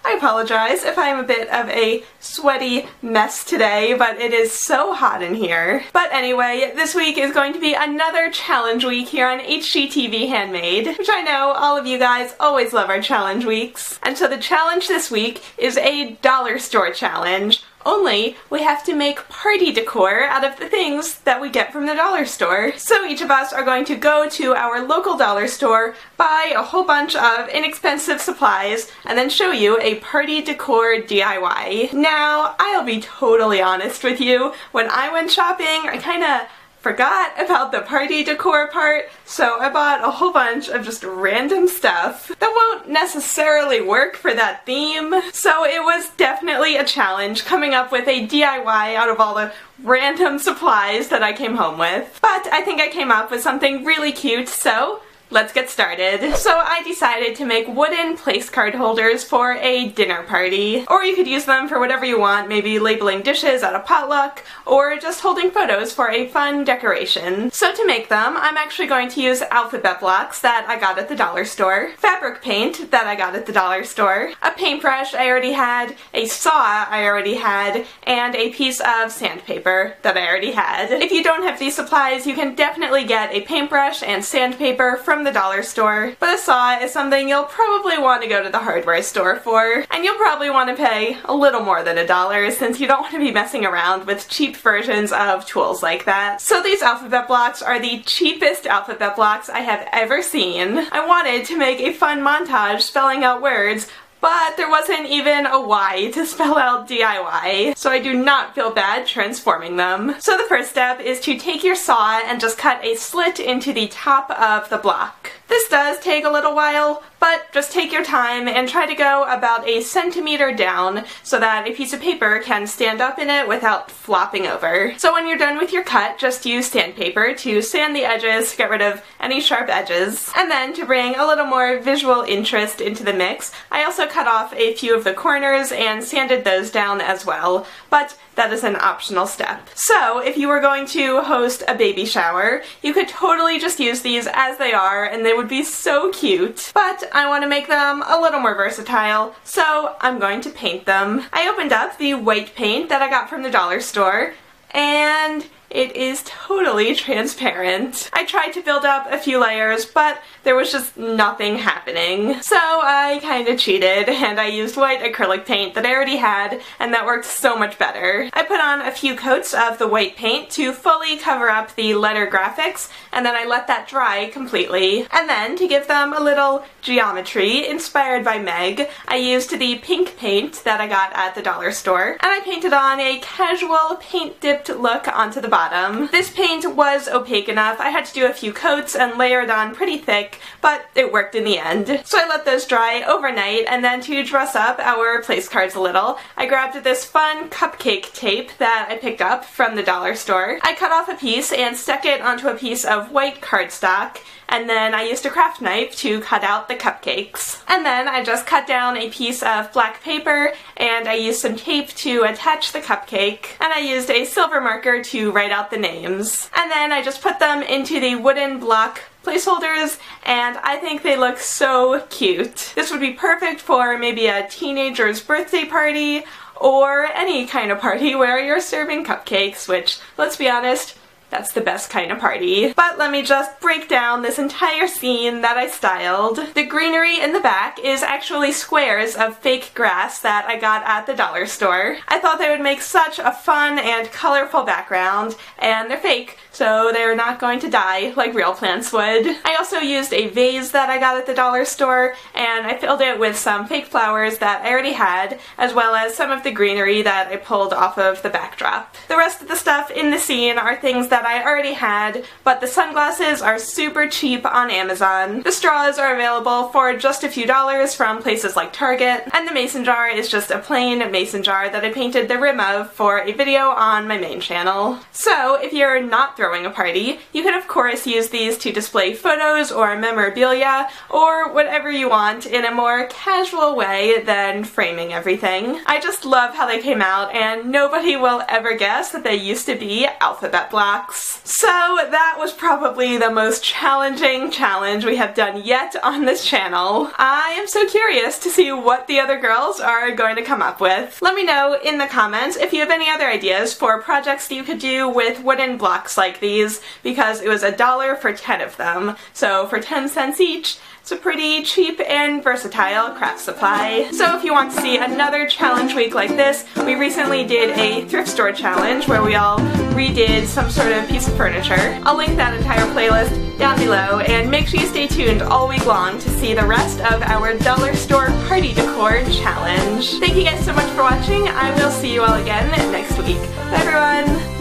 I apologize if I'm a bit of a sweaty mess today, but it is so hot in here. But anyway, this week is going to be another challenge week here on HGTV Handmade, which I know all of you guys always love our challenge weeks. And so the challenge this week is a dollar store challenge. Only we have to make party decor out of the things that we get from the dollar store. So each of us are going to go to our local dollar store, buy a whole bunch of inexpensive supplies, and then show you a party decor DIY. Now, I'll be totally honest with you, when I went shopping, I kinda forgot about the party decor part, so I bought a whole bunch of just random stuff that won't necessarily work for that theme. So it was definitely a challenge coming up with a DIY out of all the random supplies that I came home with. But I think I came up with something really cute, so let's get started. So I decided to make wooden place card holders for a dinner party. Or you could use them for whatever you want, maybe labeling dishes at a potluck, or just holding photos for a fun decoration. So to make them, I'm actually going to use alphabet blocks that I got at the dollar store, fabric paint that I got at the dollar store, a paintbrush I already had, a saw I already had, and a piece of sandpaper that I already had. If you don't have these supplies, you can definitely get a paintbrush and sandpaper from the dollar store, but a saw is something you'll probably want to go to the hardware store for, and you'll probably want to pay a little more than $1 since you don't want to be messing around with cheap versions of tools like that. So these alphabet blocks are the cheapest alphabet blocks I have ever seen. I wanted to make a fun montage spelling out words, but there wasn't even a Y to spell out DIY, so I do not feel bad transforming them. So the first step is to take your saw and just cut a slit into the top of the block. This does take a little while, but just take your time and try to go about a centimeter down so that a piece of paper can stand up in it without flopping over. So when you're done with your cut, just use sandpaper to sand the edges, get rid of any sharp edges. And then to bring a little more visual interest into the mix, I also cut off a few of the corners and sanded those down as well, but that is an optional step. So if you were going to host a baby shower, you could totally just use these as they are and they would be so cute. But I want to make them a little more versatile, so I'm going to paint them. I opened up the white paint that I got from the dollar store, and it is totally transparent. I tried to build up a few layers, but there was just nothing happening. So I kinda cheated, and I used white acrylic paint that I already had, and that worked so much better. I put on a few coats of the white paint to fully cover up the letter graphics, and then I let that dry completely. And then, to give them a little geometry inspired by Meg, I used the pink paint that I got at the dollar store, and I painted on a casual paint-dipped look onto the bottom. This paint was opaque enough. I had to do a few coats and layer it on pretty thick, but it worked in the end. So I let those dry overnight, and then to dress up our place cards a little, I grabbed this fun cupcake tape that I picked up from the dollar store. I cut off a piece and stuck it onto a piece of white cardstock, and then I used a craft knife to cut out the cupcakes. And then I just cut down a piece of black paper, and I used some tape to attach the cupcake, and I used a silver marker to write out the names. And then I just put them into the wooden block placeholders, and I think they look so cute. This would be perfect for maybe a teenager's birthday party, or any kind of party where you're serving cupcakes, which, let's be honest, that's the best kind of party. But let me just break down this entire scene that I styled. The greenery in the back is actually squares of fake grass that I got at the dollar store. I thought they would make such a fun and colorful background, and they're fake, so they're not going to die like real plants would. I also used a vase that I got at the dollar store, and I filled it with some fake flowers that I already had, as well as some of the greenery that I pulled off of the backdrop. The rest of the stuff in the scene are things that I already had, but the sunglasses are super cheap on Amazon. The straws are available for just a few dollars from places like Target, and the mason jar is just a plain mason jar that I painted the rim of for a video on my main channel. So if you're not throwing a party, you can of course use these to display photos or memorabilia or whatever you want in a more casual way than framing everything. I just love how they came out, and nobody will ever guess that they used to be alphabet blocks. blocks. So that was probably the most challenging challenge we have done yet on this channel. I am so curious to see what the other girls are going to come up with. Let me know in the comments if you have any other ideas for projects that you could do with wooden blocks like these, because it was $1 for 10 of them. So for 10 cents each, it's a pretty cheap and versatile craft supply. So if you want to see another challenge week like this, we recently did a thrift store challenge where we all redid some sort of piece of furniture. I'll link that entire playlist down below, and make sure you stay tuned all week long to see the rest of our dollar store party decor challenge. Thank you guys so much for watching. I will see you all again next week. Bye everyone!